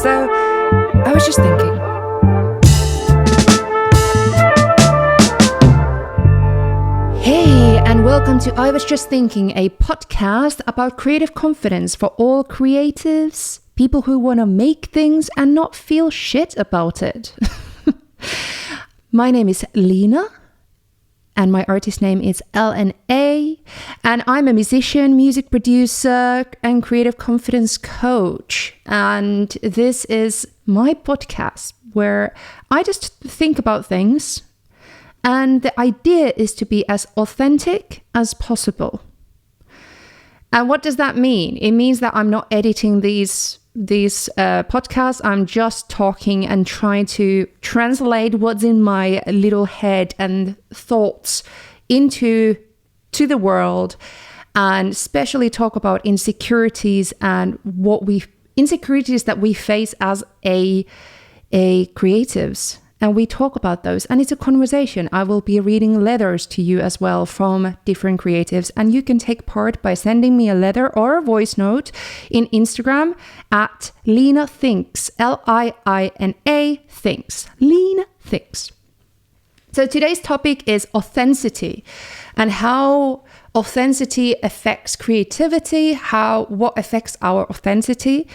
So I was just thinking. Hey, and welcome to I Was Just Thinking, a podcast about creative confidence for all creatives, people who want to make things and not feel shit about it. My name is Liina, and my artist name is LNA, and I'm a musician, music producer, and creative confidence coach. And this is my podcast where I just think about things, and the idea is to be as authentic as possible. And what does that mean? It means that I'm not editing these podcasts. I'm just talking and trying to translate what's in my little head and thoughts into the world, and especially talk about insecurities and insecurities that we face as a creatives. And we talk about those, and it's a conversation. I will be reading letters to you as well from different creatives, and you can take part by sending me a letter or a voice note in Instagram at Liina Thinks, Liina Thinks, Liina Thinks. So today's topic is authenticity and how authenticity affects creativity, what affects our authenticity.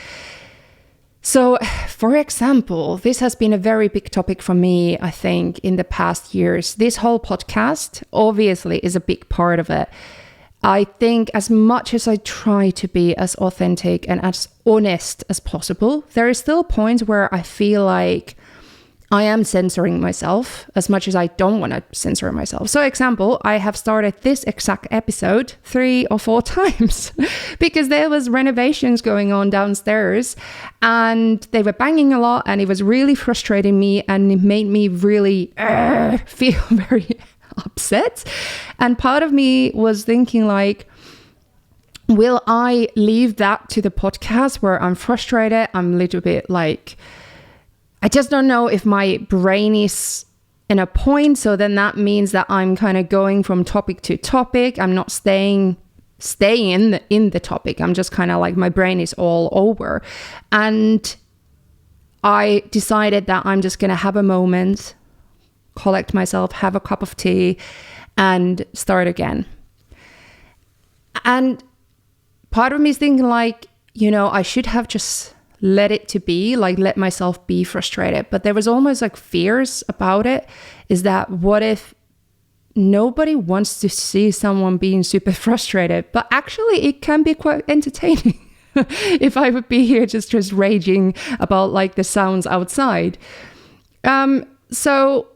So, for example, this has been a very big topic for me, I think, in the past years. This whole podcast obviously is a big part of it. I think as much as I try to be as authentic and as honest as possible, there are still points where I feel like I am censoring myself as much as I don't want to censor myself. So, example, I have started this exact episode 3 or 4 times because there was renovations going on downstairs and they were banging a lot, and it was really frustrating me, and it made me really feel very upset. And part of me was thinking like, will I leave that to the podcast where I'm frustrated? I'm a little bit like, I just don't know if my brain is in a point. So then that means that I'm kind of going from topic to topic. I'm not staying in the topic. I'm just kind of like, my brain is all over. And I decided that I'm just going to have a moment, collect myself, have a cup of tea, and start again. And part of me is thinking like, I should have just let it to be, like let myself be frustrated. But there was almost like fears about it, is that what if nobody wants to see someone being super frustrated? But actually it can be quite entertaining if I would be here just raging about like the sounds outside. So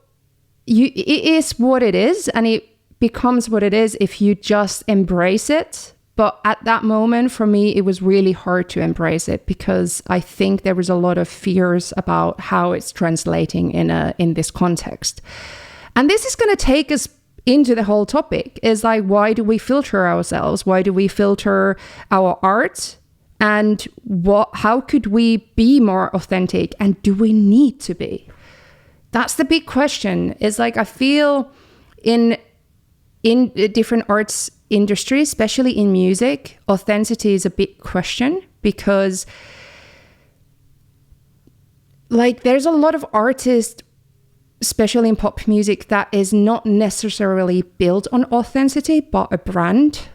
it is what it is, and it becomes what it is if you just embrace it. But at that moment, for me, it was really hard to embrace it because I think there was a lot of fears about how it's translating in this context. And this is going to take us into the whole topic, is like, why do we filter ourselves? Why do we filter our art? And how could we be more authentic? And do we need to be? That's the big question. It's like, I feel in different arts industry, especially in music, authenticity is a big question, because like there's a lot of artists, especially in pop music, that is not necessarily built on authenticity, but a brand.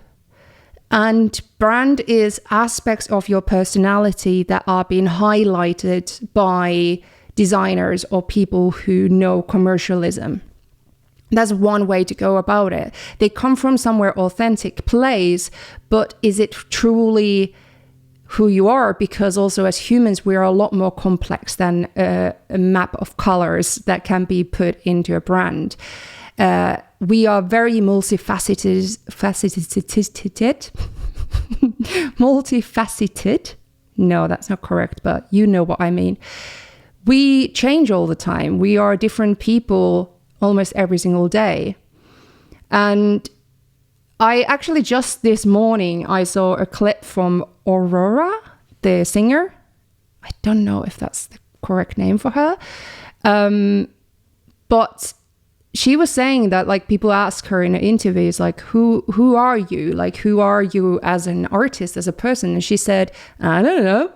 And brand is aspects of your personality that are being highlighted by designers or people who know commercialism. That's one way to go about it. They come from somewhere authentic place, but is it truly who you are? Because also as humans, we are a lot more complex than a map of colors that can be put into a brand. We are very multifaceted. Multifaceted. No, that's not correct, but you know what I mean. We change all the time. We are different people almost every single day. And I actually just this morning, I saw a clip from Aurora, the singer. I don't know if that's the correct name for her. But she was saying that like people ask her in interviews, like, who are you? Like, who are you as an artist, as a person? And she said, I don't know.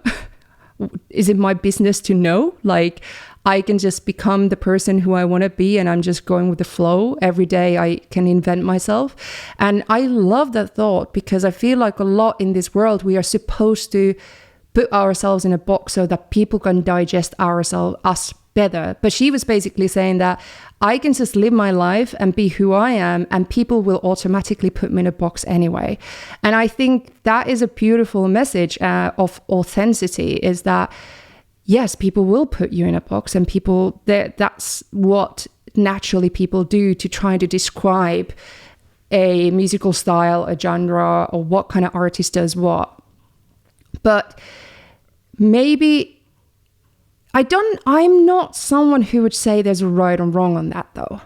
is it my business to know? Like, I can just become the person who I want to be and I'm just going with the flow. Every day I can invent myself. And I love that thought because I feel like a lot in this world, we are supposed to put ourselves in a box so that people can digest us better. But she was basically saying that I can just live my life and be who I am, and people will automatically put me in a box anyway. And I think that is a beautiful message of authenticity, is that yes, people will put you in a box, and that's what naturally people do to try to describe a musical style, a genre, or what kind of artist does what. But maybe I'm not someone who would say there's a right or wrong on that though.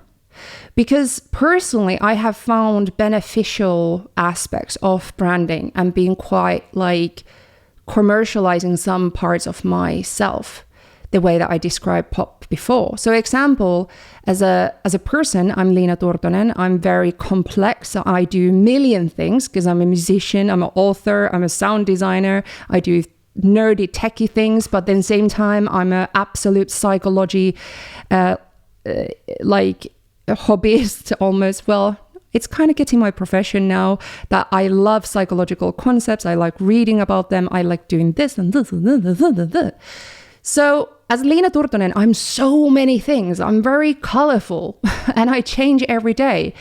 Because personally, I have found beneficial aspects of branding and being quite like commercializing some parts of myself, the way that I described pop before. So example, as a person, I'm Liina Turtonen. I'm very complex. So I do a million things because I'm a musician, I'm an author, I'm a sound designer. I do nerdy techie things, but then same time I'm an absolute psychology like a hobbyist almost. Well, it's kind of getting my profession now that I love psychological concepts. I like reading about them. I like doing this and this and this. So as Liina Turtonen, I'm so many things. I'm very colorful and I change every day.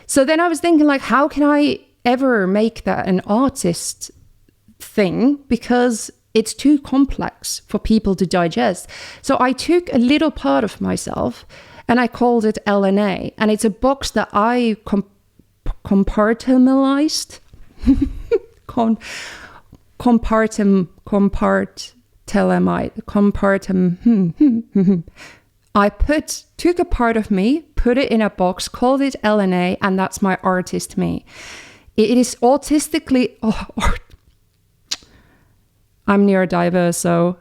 So then I was thinking like, how can I ever make that an artist thing? Because it's too complex for people to digest. So I took a little part of myself and I called it LNA. And it's a box that I compartmentalized. I took a part of me, put it in a box, called it LNA, and that's my artist me. It is autistically... I'm neurodiverse, so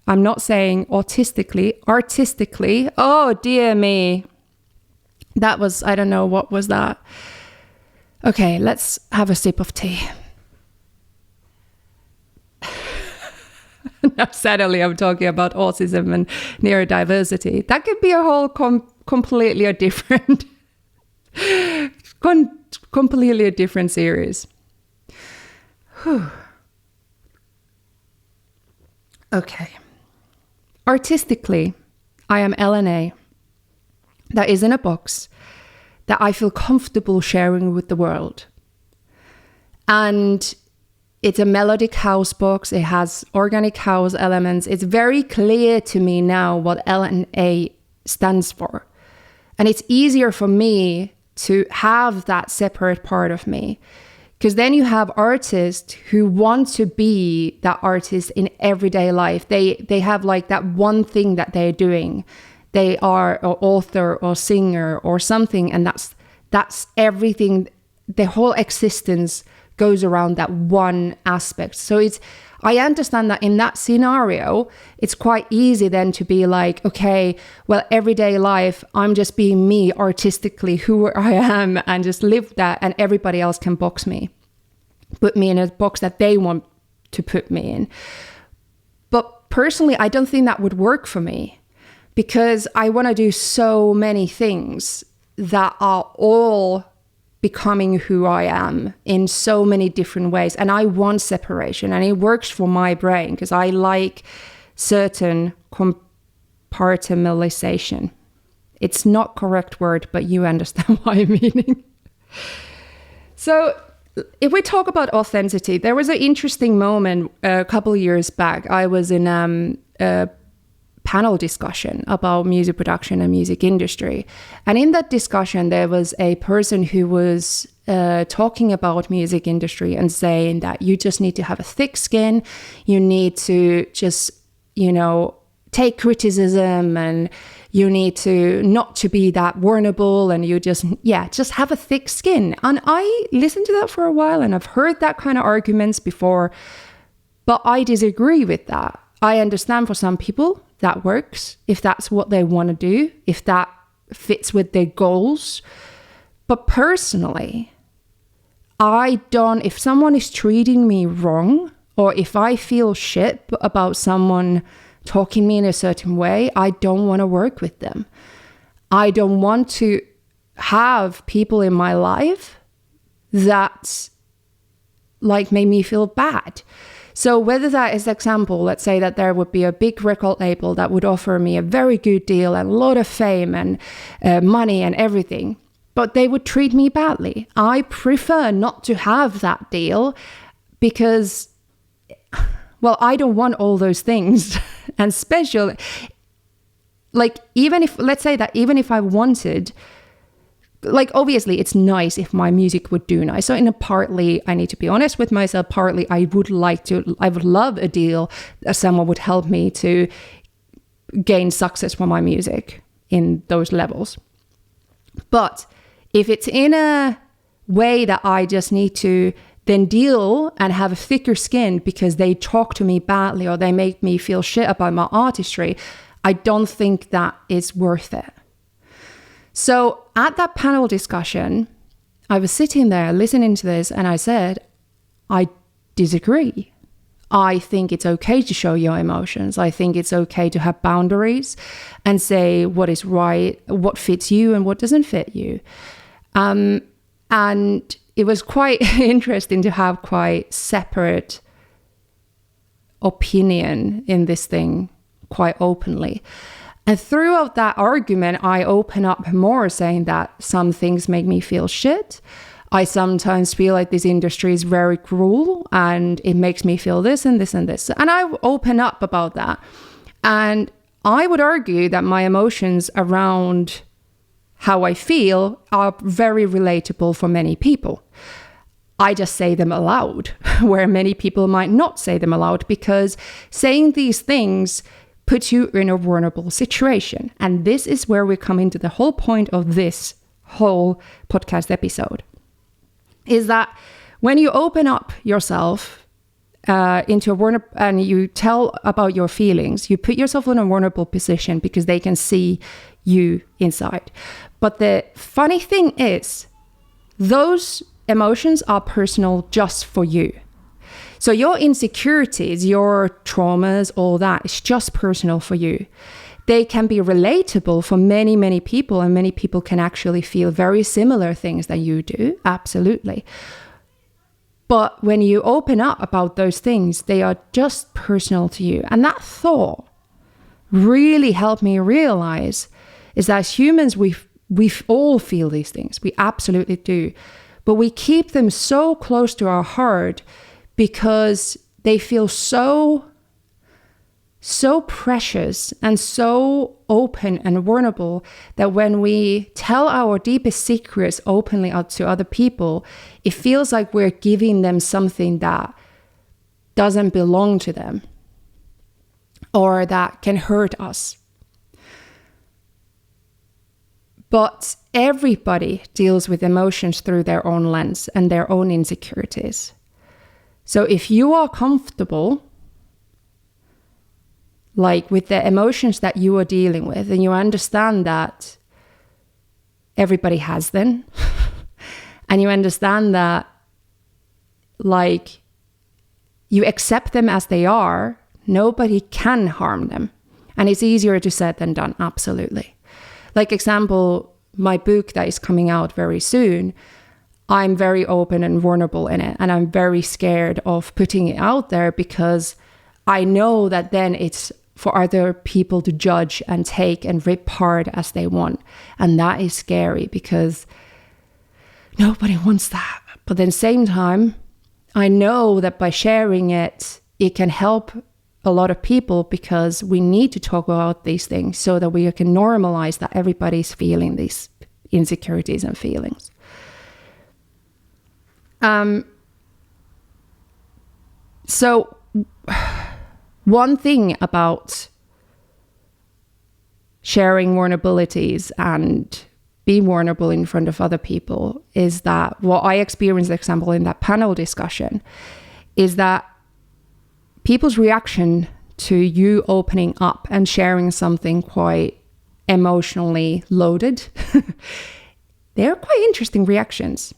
I'm not saying autistically, artistically. Oh, dear me. That was, I don't know, what was that? Okay, let's have a sip of tea. Now, suddenly I'm talking about autism and neurodiversity. That could be a whole completely a different, completely a different series. Whew. Okay. Artistically, I am LNA. That is in a box that I feel comfortable sharing with the world. And it's a melodic house box. It has organic house elements. It's very clear to me now what LNA stands for. And it's easier for me to have that separate part of me. Because then you have artists who want to be that artist in everyday life. They have like that one thing that they're doing. They are an author or singer or something, and that's everything. The whole existence goes around that one aspect. So I understand that in that scenario, it's quite easy then to be like, okay, well, everyday life, I'm just being me artistically, who I am, and just live that, and everybody else can put me in a box that they want to put me in. But personally, I don't think that would work for me, because I want to do so many things that are all becoming who I am in so many different ways. And I want separation, and it works for my brain because I like certain compartmentalization. It's not correct word, but you understand what I'm meaning. So if we talk about authenticity, there was an interesting moment a couple of years back. I was in a panel discussion about music production and music industry. And in that discussion, there was a person who was talking about music industry and saying that you just need to have a thick skin. You need to just, take criticism, and you need to not to be that vulnerable, and you just have a thick skin. And I listened to that for a while, and I've heard that kind of arguments before, but I disagree with that. I understand for some people that works, if that's what they want to do, if that fits with their goals. But personally, if someone is treating me wrong or if I feel shit about someone talking me in a certain way, I don't want to work with them. I don't want to have people in my life that like made me feel bad. So whether that is example, let's say that there would be a big record label that would offer me a very good deal and a lot of fame and money and everything, but they would treat me badly. I prefer not to have that deal because, well, I don't want all those things. And especially, like, even if, let's say that even if I wanted, like, obviously it's nice if my music would do nice. So in a partly, I need to be honest with myself, partly I would love a deal that someone would help me to gain success for my music in those levels. But if it's in a way that I just need to then deal and have a thicker skin because they talk to me badly or they make me feel shit about my artistry, I don't think that is worth it. So at that panel discussion, I was sitting there listening to this and I said, I disagree. I think it's okay to show your emotions. I think it's okay to have boundaries and say what is right, what fits you and what doesn't fit you. And it was quite interesting to have quite separate opinion in this thing quite openly. And throughout that argument, I open up more saying that some things make me feel shit. I sometimes feel like this industry is very cruel and it makes me feel this and this and this. And I open up about that. And I would argue that my emotions around how I feel are very relatable for many people. I just say them aloud, where many people might not say them aloud, because saying these things puts you in a vulnerable situation. And this is where we come into the whole point of this whole podcast episode, is that when you open up yourself into a vulnerable, and you tell about your feelings, you put yourself in a vulnerable position because they can see you inside. But the funny thing is, those emotions are personal just for you. So your insecurities, your traumas, all that is just personal for you. They can be relatable for many, many people, and many people can actually feel very similar things that you do. Absolutely. But when you open up about those things, they are just personal to you. And that thought really helped me realize is that as humans, we all feel these things. We absolutely do. But we keep them so close to our heart because they feel so precious and so open and vulnerable that when we tell our deepest secrets openly out to other people, it feels like we're giving them something that doesn't belong to them or that can hurt us. But everybody deals with emotions through their own lens and their own insecurities. So if you are comfortable, like with the emotions that you are dealing with, and you understand that everybody has them, and you understand that, like, you accept them as they are, nobody can harm them. And it's easier to say than done, absolutely. Like example, my book that is coming out very soon, I'm very open and vulnerable in it. And I'm very scared of putting it out there because I know that then it's for other people to judge and take and rip apart as they want. And that is scary because nobody wants that. But then same time, I know that by sharing it, it can help a lot of people because we need to talk about these things so that we can normalize that everybody's feeling these insecurities and feelings. So one thing about sharing vulnerabilities and being vulnerable in front of other people is that what I experienced, for example, in that panel discussion, is that people's reaction to you opening up and sharing something quite emotionally loaded, they're quite interesting reactions.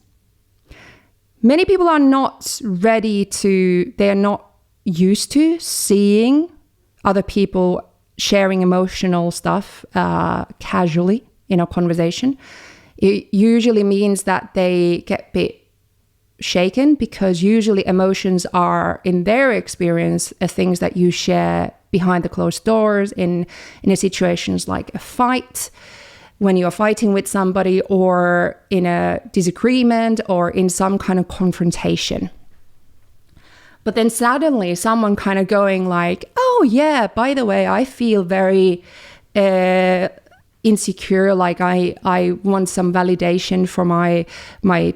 Many people are not ready to, they're not used to seeing other people sharing emotional stuff casually in a conversation, it usually means that they get a bit shaken, because usually emotions are, in their experience, things that you share behind the closed doors in a situations like a fight, when you're fighting with somebody, or in a disagreement, or in some kind of confrontation. But then suddenly someone kind of going like, oh yeah, by the way, I feel very insecure, like I want some validation for my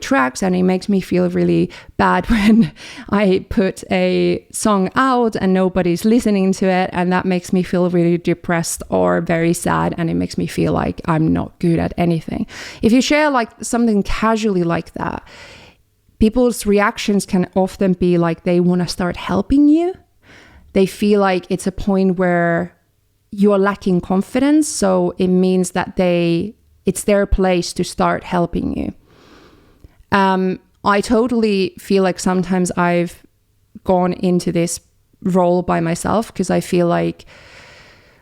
tracks, and it makes me feel really bad when I put a song out and nobody's listening to it, and that makes me feel really depressed or very sad, and it makes me feel like I'm not good at anything. If you share like something casually like that, people's reactions can often be like they want to start helping you. They feel like it's a point where you're lacking confidence, so it means that it's their place to start helping you. I totally feel like sometimes I've gone into this role by myself, because I feel like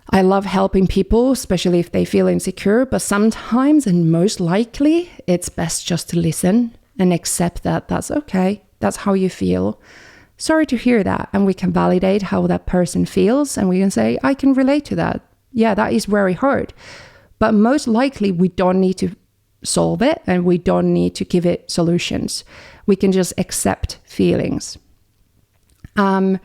I love helping people, especially if they feel insecure, but sometimes, and most likely, it's best just to listen and accept that that's okay, that's how you feel. Sorry to hear that. And we can validate how that person feels, and we can say, I can relate to that. Yeah, that is very hard. But most likely we don't need to solve it, and we don't need to give it solutions. We can just accept feelings. Often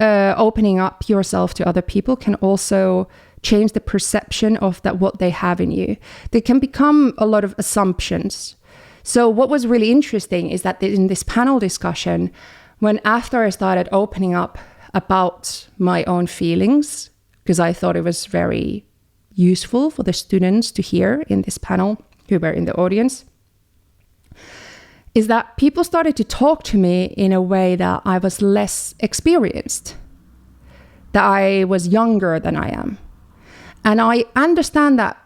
opening up yourself to other people can also change the perception of that what they have in you. There can become a lot of assumptions. So what was really interesting is that in this panel discussion, when after I started opening up about my own feelings, because I thought it was very useful for the students to hear in this panel who were in the audience, is that people started to talk to me in a way that I was less experienced, that I was younger than I am. And I understand that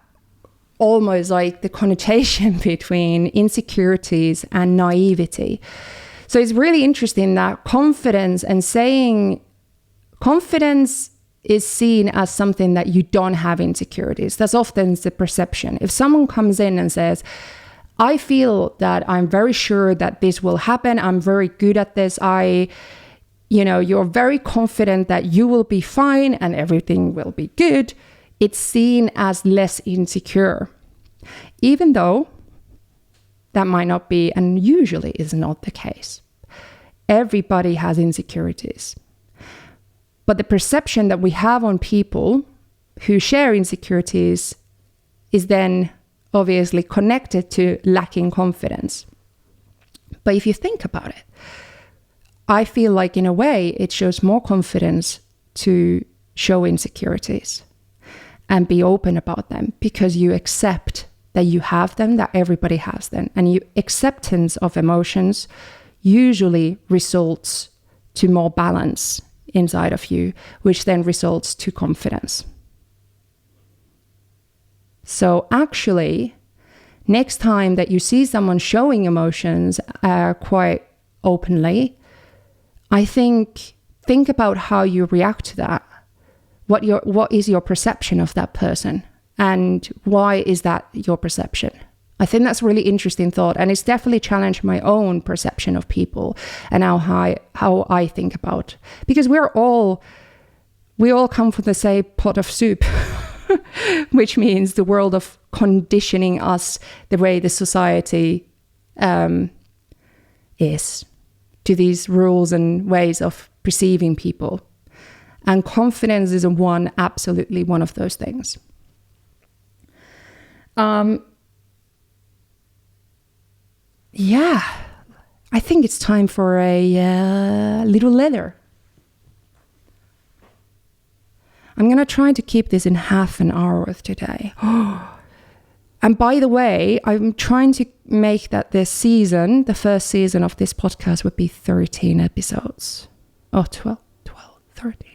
almost like the connotation between insecurities and naivety. So it's really interesting that confidence is seen as something that you don't have insecurities. That's often the perception. If someone comes in and says, I feel that I'm very sure that this will happen, I'm very good at this, you're very confident that you will be fine and everything will be good, it's seen as less insecure, even though that might not be, and usually is not the case. Everybody has insecurities. But the perception that we have on people who share insecurities is then obviously connected to lacking confidence. But if you think about it, I feel like in a way it shows more confidence to show insecurities and be open about them, because you accept that you have them, that everybody has them. And acceptance of emotions usually results to more balance inside of you, which then results to confidence. So actually, next time that you see someone showing emotions quite openly, I think about how you react to that. What is your perception of that person, and why is that your perception? I think that's a really interesting thought, and it's definitely challenged my own perception of people and how I think about, because we all come from the same pot of soup, which means the world of conditioning us the way the society is, to these rules and ways of perceiving people. And confidence is absolutely one of those things. Yeah, I think it's time for a little letter. I'm going to try to keep this in half an hour today. And by the way, I'm trying to make that this season, the first season of this podcast, would be 13 episodes. Oh, 12, 13.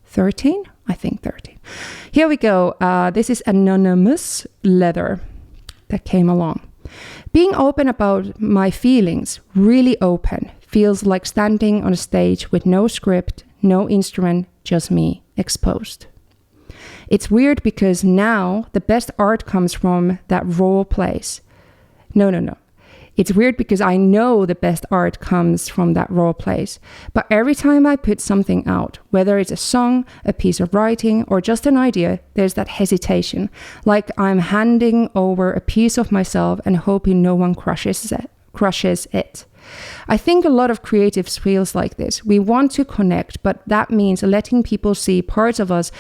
13? I think 13. Here we go. This is anonymous letter that came along. Being open about my feelings, really open, feels like standing on a stage with no script, no instrument, just me, exposed. It's weird because now the best art comes from that raw place. No. It's weird because I know the best art comes from that raw place. But every time I put something out, whether it's a song, a piece of writing, or just an idea, there's that hesitation. Like I'm handing over a piece of myself and hoping no one crushes it. I think a lot of creatives feels like this. We want to connect, but that means letting people see parts of us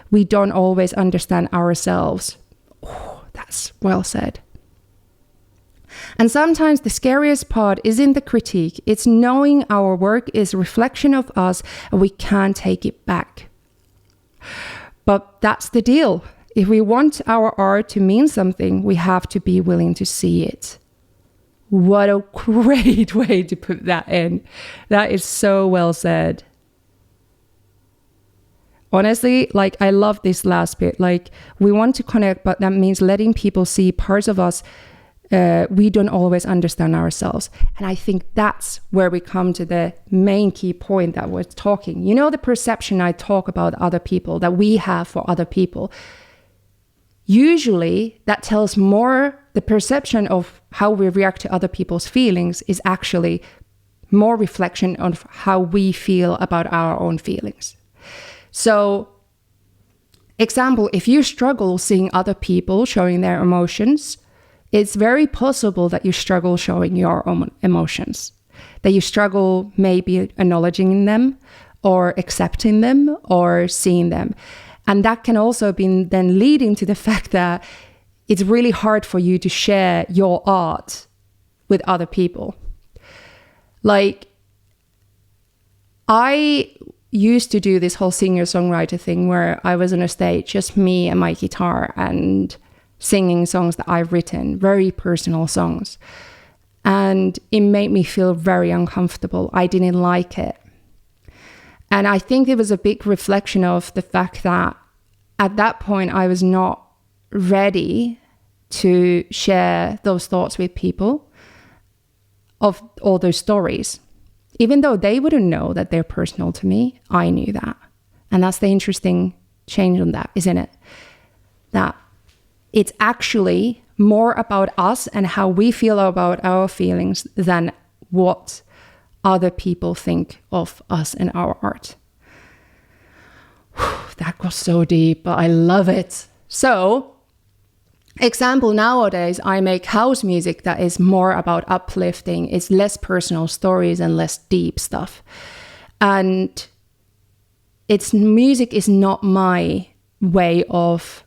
we don't always understand ourselves. Oh, that's well said. And sometimes the scariest part isn't the critique. It's knowing our work is a reflection of us and we can't take it back. But that's the deal. If we want our art to mean something, we have to be willing to see it. What a great way to put that in. That is so well said. Honestly, like I love this last bit. Like we want to connect, but that means letting people see parts of us we don't always understand ourselves. And I think that's where we come to the main key point that we're talking. You know, the perception I talk about other people, that we have for other people. Usually that tells more, the perception of how we react to other people's feelings is actually more reflection of how we feel about our own feelings. So, example, if you struggle seeing other people showing their emotions, it's very possible that you struggle showing your own emotions, that you struggle maybe acknowledging them or accepting them or seeing them. And that can also be then leading to the fact that it's really hard for you to share your art with other people. Like, I used to do this whole singer-songwriter thing where I was on a stage, just me and my guitar, and singing songs that I've written, very personal songs. And it made me feel very uncomfortable. I didn't like it. And I think it was a big reflection of the fact that at that point, I was not ready to share those thoughts with people of all those stories. Even though they wouldn't know that they're personal to me, I knew that. And that's the interesting change on that, isn't it? That it's actually more about us and how we feel about our feelings than what other people think of us and our art. That got so deep, but I love it. So, example, nowadays I make house music that is more about uplifting. It's less personal stories and less deep stuff. And music is not my way of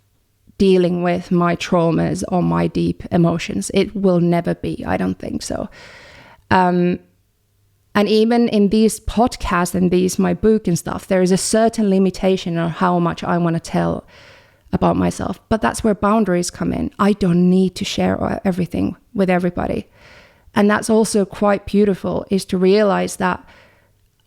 dealing with my traumas or my deep emotions. It will never be. I don't think so. And even in these podcasts and my book and stuff, there is a certain limitation on how much I want to tell about myself. But that's where boundaries come in. I don't need to share everything with everybody. And that's also quite beautiful, is to realize that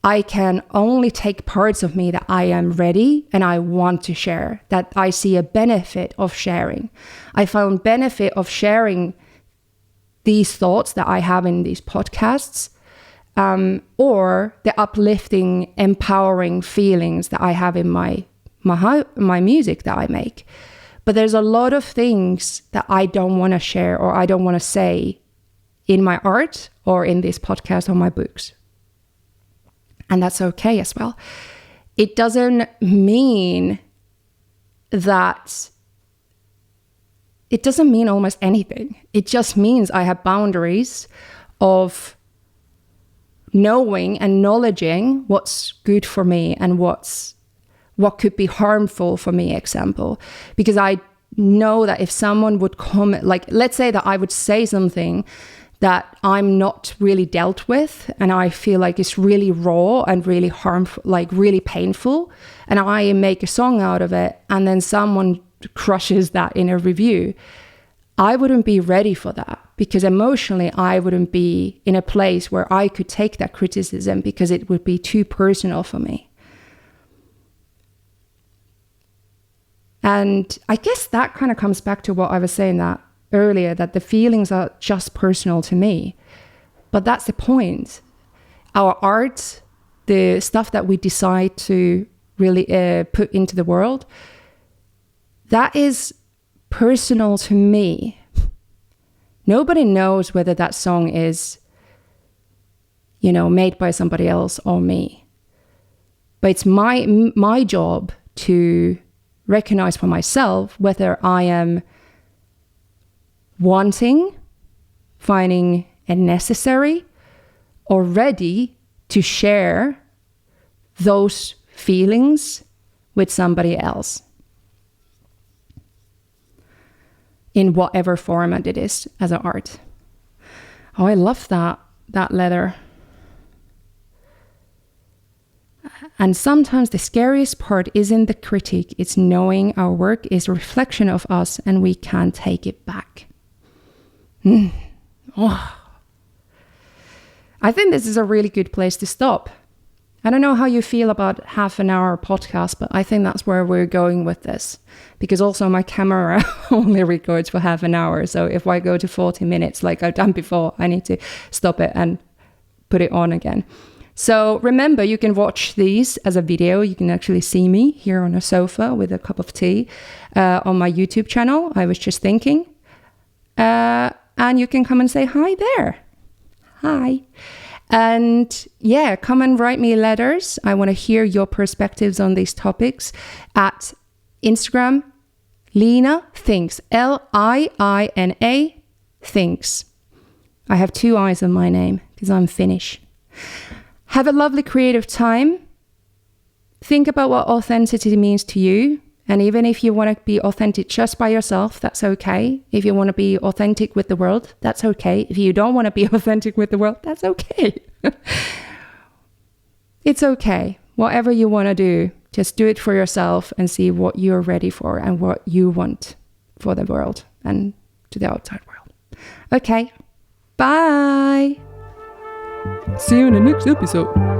I can only take parts of me that I am ready and I want to share, that I see a benefit of sharing. I found benefit of sharing these thoughts that I have in these podcasts, or the uplifting, empowering feelings that I have in my music that I make. But there's a lot of things that I don't want to share or I don't want to say in my art or in this podcast or my books. And that's okay as well. It doesn't mean almost anything. It just means I have boundaries of knowing and acknowledging what's good for me and what could be harmful for me, example. Because I know that if someone would come, like, let's say that I would say something that I'm not really dealt with, and I feel like it's really raw and really harmful, like really painful, and I make a song out of it, and then someone crushes that in a review, I wouldn't be ready for that, because emotionally I wouldn't be in a place where I could take that criticism, because it would be too personal for me. And I guess that kind of comes back to what I was saying, that earlier that the feelings are just personal to me. But that's the point. Our art, the stuff that we decide to really put into the world, that is personal to me. Nobody knows whether that song is, made by somebody else or me. But it's my job to recognize for myself whether I am finding it necessary, or ready to share those feelings with somebody else in whatever format it is as an art. Oh, I love that letter. And sometimes the scariest part isn't the critique, it's knowing our work is a reflection of us and we can't take it back. Oh. I think this is a really good place to stop. I don't know how you feel about half an hour podcast, but I think that's where we're going with this. Because also my camera only records for half an hour. So if I go to 40 minutes like I've done before, I need to stop it and put it on again. So remember, you can watch these as a video. You can actually see me here on a sofa with a cup of tea on my YouTube channel. I was just thinking. And you can come and say hi there. Hi. And yeah, come and write me letters. I want to hear your perspectives on these topics at Instagram, Liina Thinks, Liina Thinks. I have 2 I's in my name because I'm Finnish. Have a lovely creative time. Think about what authenticity means to you. And even if you want to be authentic just by yourself, that's okay. If you want to be authentic with the world, that's okay. If you don't want to be authentic with the world, that's okay. It's okay. Whatever you want to do, just do it for yourself and see what you're ready for and what you want for the world and to the outside world. Okay. Bye. See you in the next episode.